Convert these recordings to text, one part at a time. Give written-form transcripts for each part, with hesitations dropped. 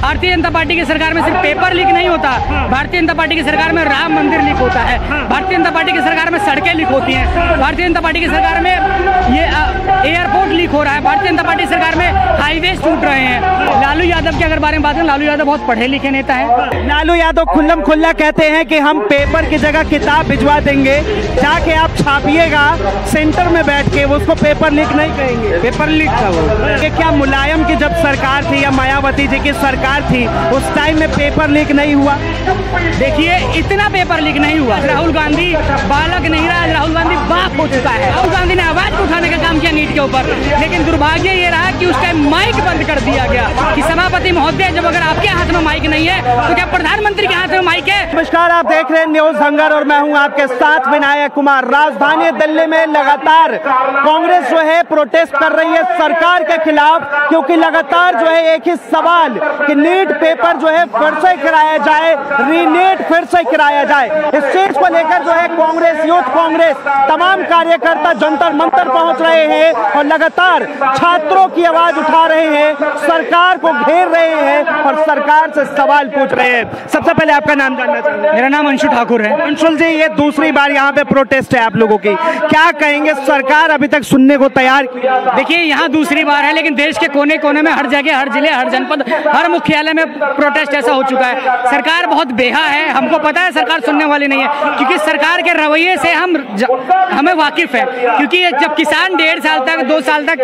Bharatiya Janata party की सरकार में सिर्फ पेपर लीक नहीं होता, भारतीय जनता पार्टी की सरकार में राम मंदिर लीक होता है, भारतीय जनता पार्टी की सरकार में सड़कें लीक होती हैं, भारतीय जनता पार्टी की सरकार में ये एयरपोर्ट लीक हो रहा है, भारतीय जनता पार्टी सरकार में हाईवे टूट रहे हैं। लालू यादव के अगर बारे में बात करें, लालू यादव बहुत पढ़े लिखे नेता है। लालू यादव खुल्लम खुल्ला कहते हैं कि हम पेपर की जगह किताब भिजवा देंगे, जाके आप छापिएगा सेंटर में बैठ के, उसको पेपर लीक नहीं कहेंगे। पेपर लीक था वो। कि क्या मुलायम की जब सरकार थी या मायावती जी की सरकार थी उस टाइम में पेपर लीक नहीं हुआ? देखिए, इतना पेपर लीक नहीं हुआ। राहुल गांधी बालक नहीं रहा, राहुल गांधी बाप हो चुका है। राहुल गांधी ने आवाज उठाने का काम किया नीट के ऊपर, लेकिन दुर्भाग्य ये रहा कि उस टाइम माइक बंद कर दिया गया कि सभापति महोदय, जब अगर आपके हाथ में माइक नहीं है तो क्या प्रधानमंत्री के हाथ में माइक है? नमस्कार, आप देख रहे हैं न्यूज हंगर और मैं हूं आपके साथ विनायक कुमार। राजधानी दिल्ली में लगातार कांग्रेस जो है प्रोटेस्ट कर रही है सरकार के खिलाफ, क्योंकि लगातार जो है एक ही सवाल कि नीट पेपर जो है फिर से कराया जाए, रीनेट फिर से कराया जाए। इस चीज को लेकर जो है कांग्रेस, यूथ कांग्रेस, तमाम कार्यकर्ता जंतर मंतर पहुंच रहे हैं और लगातार छात्रों की आवाज उठा रहे हैं, सरकार को घेर रहे हैं और सरकार से सवाल पूछ रहे हैं। सबसे पहले आपका नाम जानना चाहूंगा। मेरा नाम अंशु ठाकुर है। अंशुल जी, ये दूसरी बार यहाँ पे प्रोटेस्ट है आप लोगों की, क्या कहेंगे? सरकार अभी तक सुनने को तैयार की? देखिए, यहाँ दूसरी बार है, लेकिन देश के कोने कोने में, हर जगह, हर जिले, हर जनपद, हर मुख्यालय में प्रोटेस्ट ऐसा हो चुका है। सरकार बहुत बेहा है, हमको पता है सरकार सुनने वाली नहीं है, क्योंकि सरकार के रवैये से हमें वाकिफ है। क्योंकि जब किसान 1.5 साल तक, 2 साल तक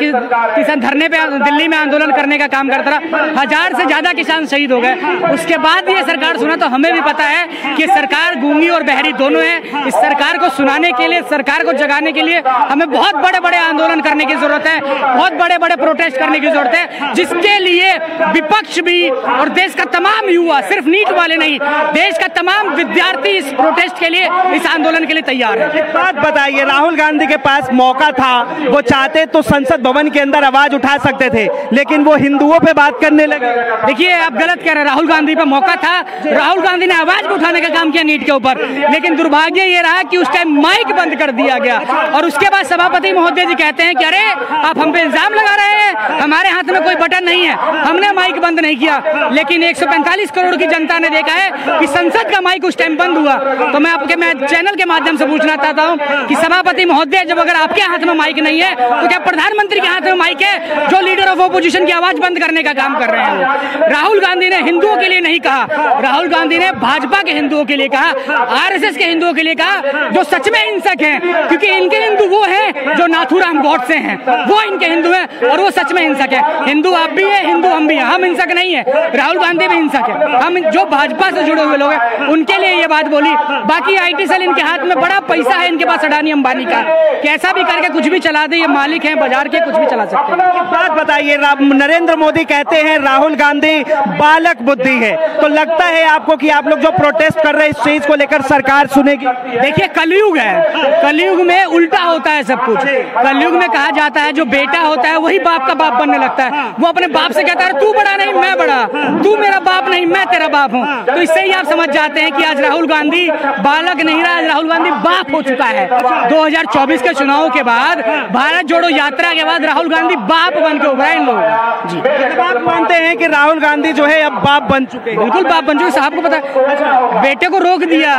किसान धरने पे दिल्ली में आंदोलन करने का काम करता रहा, 1000 से ज्यादा किसान शहीद हो गए। उसके बाद ये सरकार सुना, तो हमें भी पता है कि सरकार गूंगी और बहरी दोनों है। इस सरकार को सुनाने के लिए, सरकार को जगाने के लिए हमें बहुत बड़े बड़े आंदोलन करने की जरूरत है, बहुत बड़े बड़े प्रोटेस्ट करने की जरूरत है, जिसके लिए विपक्ष भी और देश का तमाम युवा, सिर्फ नीट वाले नहीं, देश का तमाम विद्यार्थी इस प्रोटेस्ट के लिए, इस आंदोलन के लिए तैयार है। एक बात बताइए, राहुल गांधी के पास मौका था, वो चाहते तो संसद भवन के अंदर आवाज उठा सकते थे, लेकिन वो हिंदुओं पे बात करने लगे। देखिए, आप गलत कह रहे हैं। राहुल गांधी पे मौका था, राहुल गांधी ने आवाज उठाने का काम किया नीट के ऊपर, लेकिन दुर्भाग्य ये रहा कि उस टाइम माइक बंद कर दिया गया और उसके बाद सभापति महोदय जी कहते हैं कि अरे आप हम पे इल्जाम लगा रहे हैं, हमारे हाथ में कोई बटन नहीं है, हमने माइक बंद नहीं किया। लेकिन 145 करोड़ की जनता ने देखा है कि संसद का माइक उस टाइम बंद हुआ। तो मैं चैनल के माध्यम से पूछना चाहता हूं कि सभापति महोदय, जब अगर आपके हाथ में माइक नहीं है तो क्या प्रधानमंत्री के हाथ में माइक है, जो लीडर ऑफ ऑपोजिशन की आवाज बंद करने का काम कर रहे हैं? राहुल गांधी ने हिंदुओं के लिए नहीं कहा, राहुल गांधी ने भाजपा के हिंदुओं के लिए कहा, आरएसएस के हिंदुओं के लिए कहा, जो सच में हिंसक हैं, क्योंकि इनके हिंदू वो हैं जो नाथूराम गॉडसे हैं, वो इनके हिंदू हैं और वो सच में हिंसक है। हिंदू आप भी है, हिंदू हम भी हैं, हम हिंसक नहीं है, राहुल गांधी भी हिंसक है। हम जो भाजपा से जुड़े हुए लोग हैं उनके लिए ये बात बोली। बाकी आईटी सेल, इनके हाथ में बड़ा पैसा है, इनके पास अडानी अंबानी का, कैसा भी करके कुछ भी चला दे, ये मालिक हैं बाजार के, कुछ भी चला सकते हैं। एक बात बताइए, नरेंद्र मोदी कहते हैं राहुल गांधी बालक बुद्धि है, तो लगता है आपको कि आप लोग जो प्रोटेस्ट कर रहे हैं इस चीज को लेकर सरकार सुनेगी? देखिए, कलयुग है, कलयुग में उल्टा होता है सब कुछ। कलयुग में कहा जाता है जो बेटा होता है वही बाप का बाप बनने लगता है। वो अपने बाप से कहता है तू बड़ा नहीं मैं बड़ा, तू मेरा बाप नहीं मैं तेरा बाप हूँ। तो इससे ही आप समझ जाते हैं कि आज राहुल गांधी बालक नहीं रहा, आज राहुल गांधी बाप हो चुका है। 2024 के चुनाव के बाद, भारत जोड़ो यात्रा के बाद राहुल गांधी बाप बन के उभरा इन लोगों जी। आप मानते हैं कि राहुल गांधी जो है अब बाप बन चुके हैं? बिल्कुल बाप बन चुके। साहब को पता है, बेटे को रोक दिया,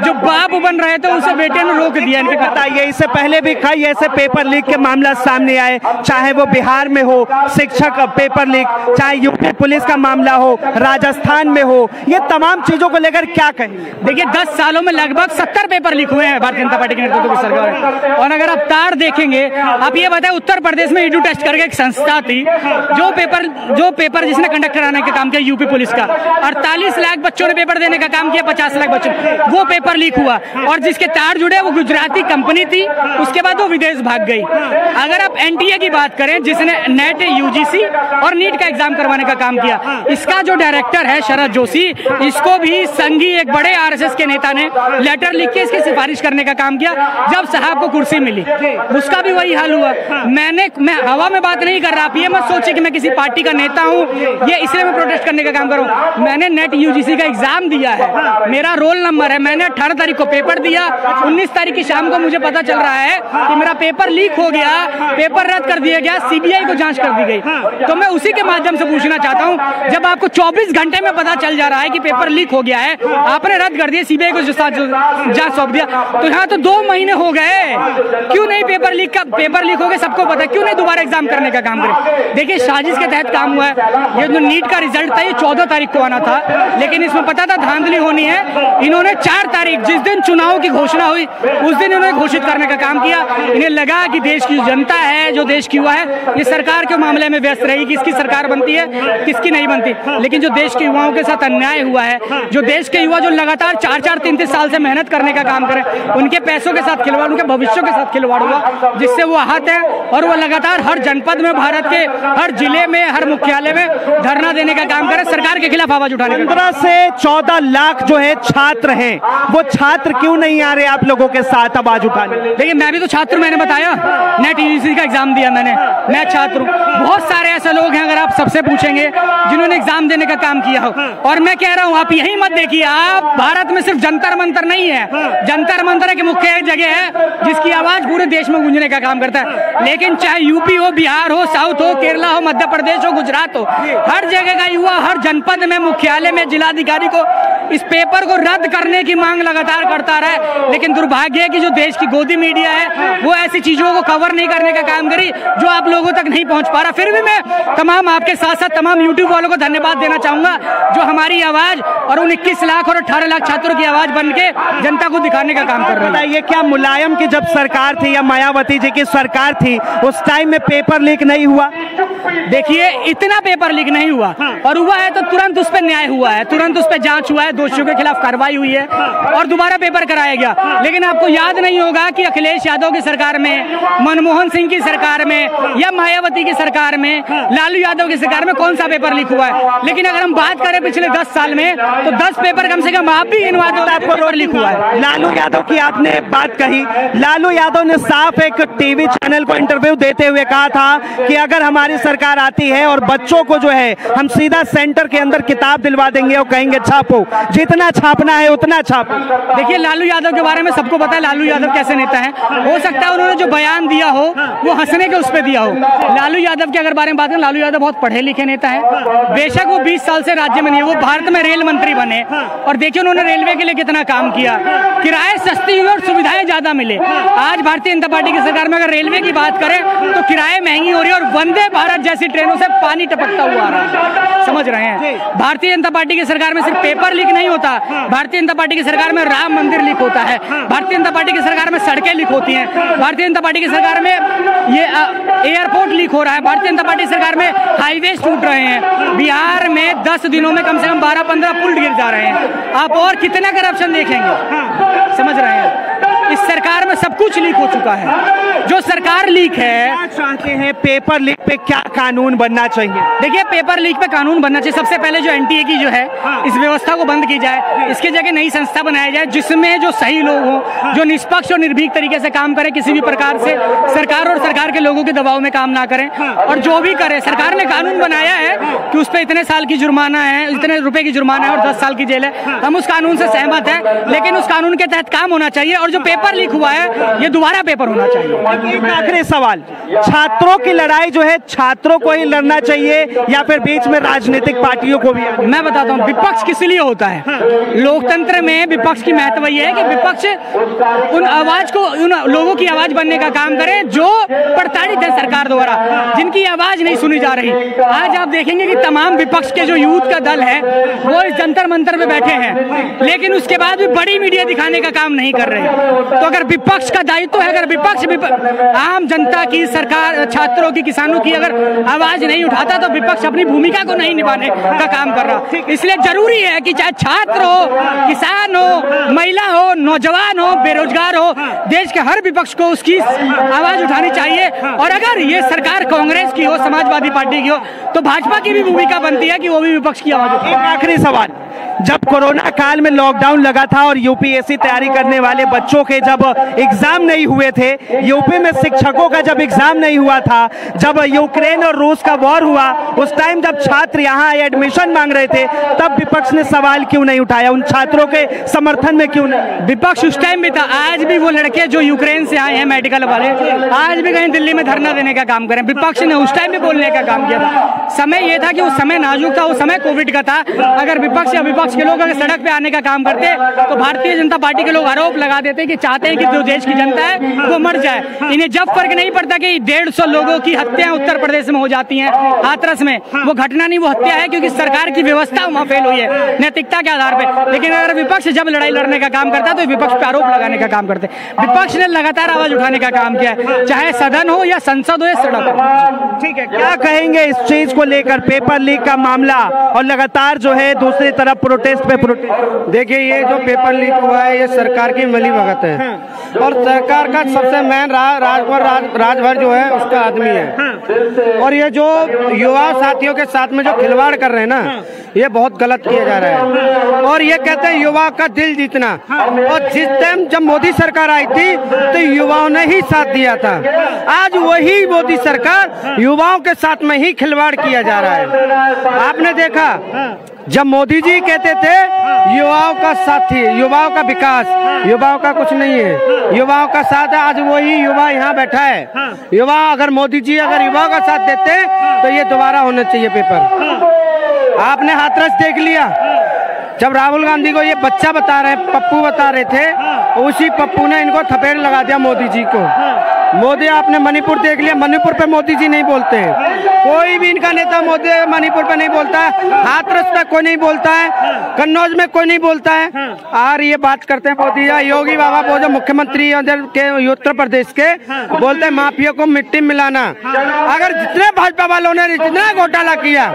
जो बाप बन रहे थे उनसे बेटे ने रोक दिया। इनके बताइए, इससे पहले भी कई ऐसे पेपर लीक के मामला सामने आए, चाहे वो बिहार में हो शिक्षक पेपर लीक, चाहे यूपी पुलिस का मामला हो, राजस्थान में हो, ये तमाम चीजों को लेकर क्या कहेंगे? देखिए, 10 सालों में लगभग 70 पेपर लीक हुए हैं भारतीय जनता पार्टी के नेतृत्व की सरकार में। और अगर आप तार देखेंगे, आप ये बताएं, उत्तर प्रदेश में ईडू टेस्ट करके एक संस्था थी, जो पेपर जिसने कंडक्ट कराने का काम किया यूपी पुलिस का, 48 लाख बच्चों ने पेपर देने का काम किया, 50 लाख बच्चों, वो पेपर लीक हुआ। और जिसके तार जुड़े वो गुजराती कंपनी थी, उसके बाद वो विदेश भाग गई। अगर आप एनटीए की बात करें, जिसने नेट, यूजीसी और नीट का एग्जाम करवाने का काम किया, इसका जो डायरेक्टर है शरद जोशी, इसको भी संघी एक बड़े आरएसएस के नेता ने लेटर लिख के इसकी सिफारिश करने का काम किया। जब साहब को कुर्सी मिली, उसका भी वही हाल हुआ। मैं हवा में बात नहीं कर रहा, आप ये मत सोचिए कि मैं किसी पार्टी का नेता हूं ये इसलिए मैं प्रोटेस्ट करने का काम कर रहा हूँ। मैंने नेट यूजीसी का एग्जाम दिया है, मेरा रोल नंबर है, मैंने 18 तारीख को पेपर दिया, 19 तारीख की शाम को मुझे पता चल रहा है कि मेरा पेपर लीक हो गया, पेपर रद्द कर दिया गया, सीबीआई को जांच कर दी गई। तो मैं उसी के माध्यम से पूछना चाहता हूं, जब आपको 24 घंटे में पता चल जा रहा है कि पेपर लीक हो गया है, आपने रद्द कर दिया, सीबीआई को जांच सौंप दिया, तो यहाँ तो 2 महीने हो गए, क्यों नहीं पेपर लीक हो गया, सबको पता है, क्यों नहीं दोबारा एग्जाम करने का काम करें? देखिए साजिश के तहत काम हुआ है। ये जो नीट का रिजल्ट था ये 14 तारीख को आना था, लेकिन इसमें पता था धांधली होनी है, इन्होंने 4 तारीख जिस दिन चुनाव की घोषणा हुई उस दिन इन्होंने घोषित करने का काम किया। इन्हें लगा कि देश की जनता है, जो देश की युवा है, ये सरकार के मामले में व्यस्त रहेगी, किसकी सरकार बनती है किसकी नहीं बनती। लेकिन जो देश के युवाओं के साथ अन्याय हुआ है, जो देश के युवा जो लगातार 4-4, 3-3 साल से मेहनत करने का काम करें, उनके पैसों के साथ खिलवाड़, उनके भविष्य के साथ खिलवाड़ हुआ, जिससे वो आहत है और वो लगातार हर जनपद में, भारत के हर जिले में, हर मुख्यालय में धरना देने का काम करें, सरकार के खिलाफ आवाज उठाने का। 15 से 14 लाख जो है छात्र हैं, वो छात्र क्यों नहीं आ रहे आप लोगों के साथ आवाज उठाने? देखिए मैं भी तो छात्र, मैंने बताया नेट यूजीसी का एग्जाम दिया मैंने, मैं छात्र हूँ। बहुत सारे ऐसे लोग हैं, अगर आप सबसे पूछेंगे, जिन्होंने एग्जाम देने का काम किया हो। और मैं कह रहा हूँ आप यही मत देखिए, आप भारत में सिर्फ जंतर मंतर नहीं है, जंतर मंतर एक मुख्य जगह है जिसकी आवाज पूरे देश में गूंजने का काम करता है। लेकिन चाहे यूपी हो, बिहार हो, साउथ हो, केरला हो, मध्य प्रदेश हो, गुजरात हो, हर जगह का युवा हर जनपद में, मुख्यालय में, जिलाधिकारी को इस पेपर को रद्द करने की मांग लगातार करता रहा। लेकिन दुर्भाग्य है कि जो देश की गोदी मीडिया है वो ऐसी चीजों को कवर नहीं करने का काम करी जो आप लोगों तक नहीं पहुंच पा रहा। फिर भी मैं तमाम आपके साथ साथ तमाम यूट्यूब वालों को धन्यवाद देना चाहूंगा जो हमारी आवाज और उन 21 लाख और 18 लाख छात्रों की आवाज बन के जनता को दिखाने का काम कर रहे हैं। ये क्या मुलायम की जब सरकार थी या मायावती जी की सरकार थी उस टाइम में पेपर लीक नहीं हुआ? देखिए इतना पेपर लीक नहीं हुआ, और हुआ है तो तुरंत उस पर न्याय हुआ है, तुरंत उस पर जांच हुआ है, दोषियों के खिलाफ कार्रवाई हुई है और दोबारा पेपर कराया गया। लेकिन आपको याद नहीं होगा कि अखिलेश यादव की सरकार में, मनमोहन सिंह की सरकार में या मायावती की सरकार में, लालू यादव की सरकार में कौन सा पेपर लीक हुआ है। लेकिन अगर हम बात करें पिछले 10 साल में तो 10 पेपर कम से कम आप भी गिनवा दो आपको पेपर लीक हुआ है। लालू यादव की आपने बात कही, लालू यादव ने साफ एक टीवी चैनल को इंटरव्यू देते हुए कहा था कि अगर हमारी सरकार आती है और बच्चों को जो है हम सीधा सेंटर के अंदर किताब दिलवा देंगे और कहेंगे छापो, जितना छापना है उतना छापो। देखिए लालू यादव के बारे में सबको पता है लालू यादव कैसे नेता है। हो सकता है उन्होंने जो बयान दिया हो वो हंसने के उस पर दिया हो। लालू यादव के अगर बारे में बात करें, लालू यादव बहुत पढ़े लिखे नेता है। बेशक वो 20 साल से राज्य में नहीं है, वो भारत में रेल मंत्री बने और देखिए उन्होंने रेलवे के लिए कितना काम किया, किराए सस्ती हुई और सुविधाएं ज्यादा मिले। आज भारतीय जनता पार्टी की सरकार में अगर रेलवे की बात करें तो किराए महंगी हो रही है और वंदे भारत जैसी ट्रेनों से पानी टपकता हुआ आ रहा है। समझ रहे हैं, भारतीय जनता पार्टी की सरकार में सिर्फ पेपर लीक नहीं होता, भारतीय जनता पार्टी की सरकार में राम मंदिर लीक होता है, भारतीय जनता पार्टी की सरकार में सड़कें लीक होती हैं, भारतीय जनता पार्टी की सरकार में ये एयरपोर्ट लीक हो रहा है, भारतीय जनता पार्टी सरकार में हाईवे टूट रहे हैं। बिहार में 10 दिनों में कम से कम 12-15 पुल गिर जा रहे हैं। आप और कितना करप्शन देखेंगे? समझ रहे हैं, इस सरकार में सब कुछ लीक हो चुका है। जो सरकार लीक है, चाहते हैं पेपर लीक पे क्या कानून बनना चाहिए? देखिए पेपर लीक पे कानून बनना चाहिए। सबसे पहले जो एनटीए की जो है इस व्यवस्था को बंद की जाए, इसके जगह नई संस्था बनाया जाए जिसमें जो सही लोग हों, जो निष्पक्ष और निर्भीक तरीके से काम करें, किसी भी प्रकार से सरकार और सरकार के लोगों के दबाव में काम ना करें। और जो भी करे, सरकार ने कानून बनाया है कि उस पर इतने साल की जुर्माना है, इतने रुपए की जुर्माना है और 10 साल की जेल है, हम उस कानून से सहमत है, लेकिन उस कानून के तहत काम होना चाहिए। और जो पेपर लीक हुआ है ये दोबारा पेपर होना चाहिए। एक आखिरी सवाल, छात्रों की लड़ाई जो है छात्रों को ही लड़ना चाहिए या फिर बीच में राजनीतिक पार्टियों को भी? मैं बताता हूँ विपक्ष किस लिए होता है। लोकतंत्र में विपक्ष की महत्व ये है कि विपक्ष उन आवाज को, उन लोगों की आवाज बनने का काम करे जो प्रताड़ित है सरकार द्वारा, जिनकी आवाज नहीं सुनी जा रही। आज आप देखेंगे कि तमाम विपक्ष के जो यूथ का दल है वो इस जंतर मंतर में बैठे हैं, लेकिन उसके बाद भी बड़ी मीडिया दिखाने का काम नहीं कर रहे। तो अगर विपक्ष का दायित्व है, अगर विपक्ष आम जनता की, सरकार, छात्रों की, किसानों की अगर आवाज नहीं उठाता तो विपक्ष अपनी भूमिका को नहीं निभाने का काम कर रहा। इसलिए जरूरी है कि चाहे छात्र हो, किसान हो, महिला हो, नौजवान हो, बेरोजगार हो, देश के हर विपक्ष को उसकी आवाज उठानी चाहिए। और अगर ये सरकार कांग्रेस की हो, समाजवादी पार्टी की हो, तो भाजपा की भी भूमिका बनती है कि वो भी विपक्ष की आवाज उठाए। आखिरी सवाल, जब कोरोना काल में लॉकडाउन लगा था और यूपीएससी तैयारी करने वाले बच्चों के जब एग्जाम नहीं हुए थे, यूपी में शिक्षकों का जब एग्जाम नहीं हुआ था, जब यूक्रेन और रूस का वॉर हुआ, उस टाइम जब छात्र यहाँ एडमिशन मांग रहे थे, तब विपक्ष ने सवाल क्यों नहीं उठाया? उन छात्रों के समर्थन में क्यों नहीं? विपक्ष उस टाइम भी था। आज भी वो लड़के जो यूक्रेन से आए हैं मेडिकल वाले, आज भी कहीं दिल्ली में धरना देने का काम करें। विपक्ष ने उस टाइम भी बोलने का काम किया था। समय ये था कि उस समय नाजुक था, उस समय कोविड का था। अगर विपक्ष या विपक्ष के लोग अगर सड़क पे आने का काम करते तो भारतीय जनता पार्टी के लोग आरोप लगा देते कि चाहते हैं कि जो देश की जनता है वो मर जाए। इन्हें जब फर्क नहीं पड़ता कि 150 लोगों की हत्याएं उत्तर प्रदेश में हो जाती हैं हाथरस में, वो घटना नहीं, वो हत्या है, क्योंकि सरकार की व्यवस्था वहां फेल हुई है नैतिकता के आधार पर। लेकिन अगर विपक्ष जब लड़ाई लड़ने का काम करता है तो विपक्ष पे आरोप लगाने का काम करते। विपक्ष ने लगातार आवाज उठाने का काम किया है, चाहे सदन हो या संसद हो या सड़क। ठीक है, क्या कहेंगे इस चीज को लेकर, पेपर लीक का मामला और लगातार जो है दूसरी तरफ प्रोटेस्ट पे प्रोटेस्ट? देखिए, ये जो पेपर लीक हुआ है ये सरकार की मिलीभगत है और सरकार का सबसे मेन राजभर जो है उसका आदमी है। और ये जो युवा साथियों के साथ में जो खिलवाड़ कर रहे हैं ना, ये बहुत गलत किया जा रहा है। और ये कहते हैं युवा का दिल जीतना, और जिस टाइम जब मोदी सरकार आई थी तो युवाओं ने ही साथ दिया था। आज वही मोदी सरकार युवाओं के साथ में ही खिलवाड़ किया जा रहा है। आपने देखा जब मोदी जी कहते थे युवाओं का साथी, युवाओं का विकास, युवाओं का कुछ नहीं है, युवाओं का साथ है। आज वही युवा यहाँ बैठा है। युवा अगर मोदी जी अगर युवाओं का साथ देते तो ये दोबारा होना चाहिए पेपर। आपने हाथरस देख लिया, जब राहुल गांधी को ये बच्चा बता रहे, पप्पू बता रहे थे, उसी पप्पू ने इनको थपेड़ लगा दिया मोदी जी को। मोदी, आपने मणिपुर देख लिया, मणिपुर पे मोदी जी नहीं बोलते हैं, कोई भी इनका नेता मोदी मणिपुर पे नहीं बोलता है, हाथरस पे कोई नहीं बोलता है, कन्नौज में कोई नहीं बोलता है। और ये बात करते हैं मोदी या योगी बाबा, वो जो मुख्यमंत्री के उत्तर प्रदेश के, बोलते हैं माफिया को मिट्टी मिलाना। अगर जितने भाजपा वालों ने जितना घोटाला किया,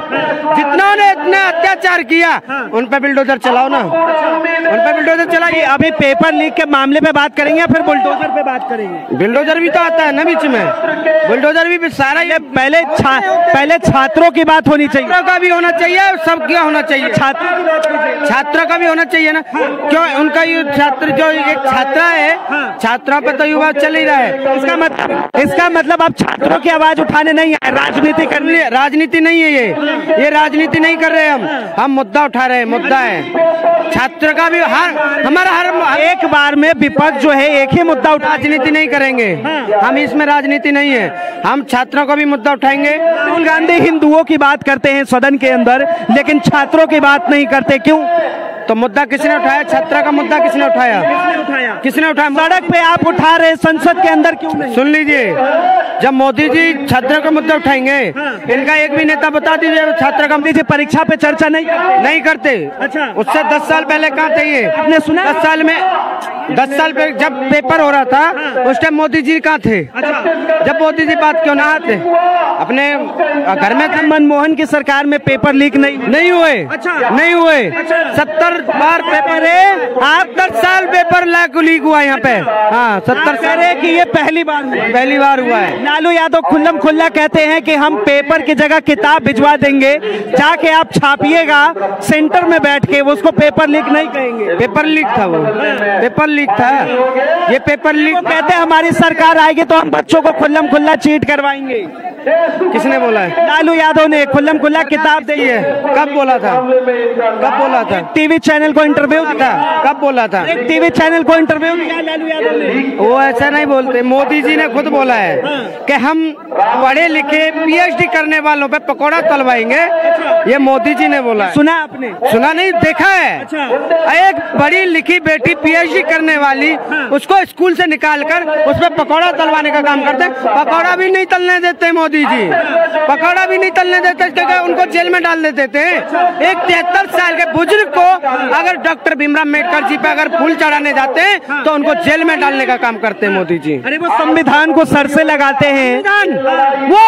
जितना ने इतना अत्याचार किया, उन पे बिल्डोजर चलाओ ना, उन पे बिल्डोजर चलाइए। अभी पेपर लीक के मामले पे बात करेंगे या फिर बुलडोजर पे बात करेंगे? बिल्डोजर भी तो आता है ना बीच में, बुलडोजर भी सारा। ये पहले छात्रों की बात होनी चाहिए, छात्रों का भी होना चाहिए, सबका होना चाहिए, छात्रों का भी होना चाहिए ना। क्यों उनका छात्र जो एक छात्रा है, छात्रों पे तो युवा चल ही रहा है। इसका मतलब आप छात्रों की आवाज उठाने नहीं आए, राजनीति करनी है। राजनीति नहीं है ये राजनीति नहीं कर रहे हम मुद्दा उठा रहे हैं। मुद्दा है छात्र का भी, हमारा हर एक बार में विपक्ष जो है एक ही मुद्दा उठा, राजनीति नहीं करेंगे हम, इसमें राजनीति नहीं है। हम छात्रों का भी मुद्दा उठाएंगे। राहुल गांधी हिंदुओं की बात करते हैं सदन के अंदर, लेकिन छात्रों की बात नहीं करते, क्यों? तो मुद्दा किसने उठाया? छात्रा का मुद्दा किसने उठाया? किसने उठाया? सड़क पे आप उठा रहे, संसद के अंदर क्यों नहीं? सुन लीजिए, जब मोदी जी छात्रा का मुद्दा उठाएंगे, इनका एक भी नेता बता दीजिए छात्रा का। जी परीक्षा पे चर्चा नहीं करते। अच्छा, उससे 10 साल पहले कहाँ थे ये? आपने सुना? 10 साल पहले जब पेपर हो रहा था, उस टाइम मोदी जी कहाँ थे? जब मोदी जी बात क्यों ना आते? अपने घर में थे। मनमोहन की सरकार में पेपर लीक नहीं हुए। नहीं हुए। 70 बार पेपर है, 10 साल पेपर लीक हुआ यहाँ पे। हाँ, 70 साल है कि ये पहली बार हुआ है। लालू यादव खुल्लम खुल्ला कहते हैं कि हम पेपर की जगह किताब भिजवा देंगे, जाके आप छापिएगा सेंटर में बैठ के, उसको पेपर लीक नहीं कहेंगे। पेपर लीक था वो, पेपर लीक था ये। पेपर लीक कहते हैं हमारी सरकार आएगी तो हम बच्चों को खुल्लम खुल्ला चीट करवाएंगे। किसने बोला है? लालू यादव ने खुल्लम खुल्ला किताब दी है। कब बोला था? कब बोला था? टीवी चैनल को इंटरव्यू था। कब बोला था? टीवी चैनल को इंटरव्यू दिया लालू यादव ने। वो ऐसा नहीं बोलते, मोदी जी ने खुद बोला है कि हम पढ़े लिखे पीएचडी करने वालों पे पकौड़ा तलवाएंगे। ये मोदी जी ने बोला है। सुना आपने? सुना नहीं, देखा है। एक बड़ी लिखी बेटी पीएचडी करने वाली, उसको स्कूल से निकालकर उस पर पकौड़ा तलवाने का काम करते। पकौड़ा भी नहीं तलने देते मोदी जी, पकौड़ा भी नहीं तलने देते, उनको जेल में डाल देते थे। एक 73 साल के बुजुर्ग को अगर डॉक्टर भीमराव अम्बेडकर जी पे अगर फूल चढ़ाने जाते हैं तो उनको जेल में डालने का काम करते हैं मोदी जी। अरे वो संविधान को सर से लगाते हैं वो,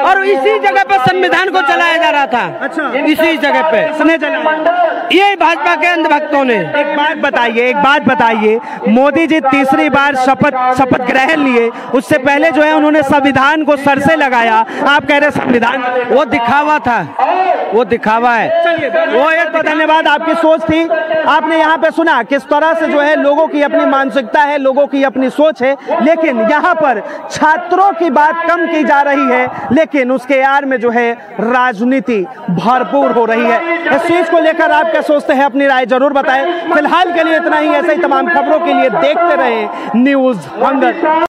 और इसी जगह पे संविधान को चलाया जा रहा था। अच्छा, इसी जगह पे किसने चलाया? ये भाजपा के अंधभक्तों ने। एक बात बताइए, मोदी जी तीसरी बार शपथ ग्रहण लिए, उससे पहले जो है उन्होंने संविधान को सर से लगाया। आप कह रहे संविधान वो दिखावा था, वो दिखावा है। वो एक तो धन्यवाद, आपकी सोच थी, आपने यहाँ पे सुना किस तरह से जो है लोगों की अपनी मानसिकता है, लोगों की अपनी सोच है, लेकिन यहाँ पर छात्रों की बात कम की जा रही है, लेकिन उसके आड़ में जो है राजनीति भरपूर हो रही है। इस चीज को लेकर आप क्या सोचते हैं, अपनी राय जरूर बताएं। फिलहाल के लिए इतना ही, ऐसे ही तमाम खबरों के लिए देखते रहे न्यूज़ हंगर।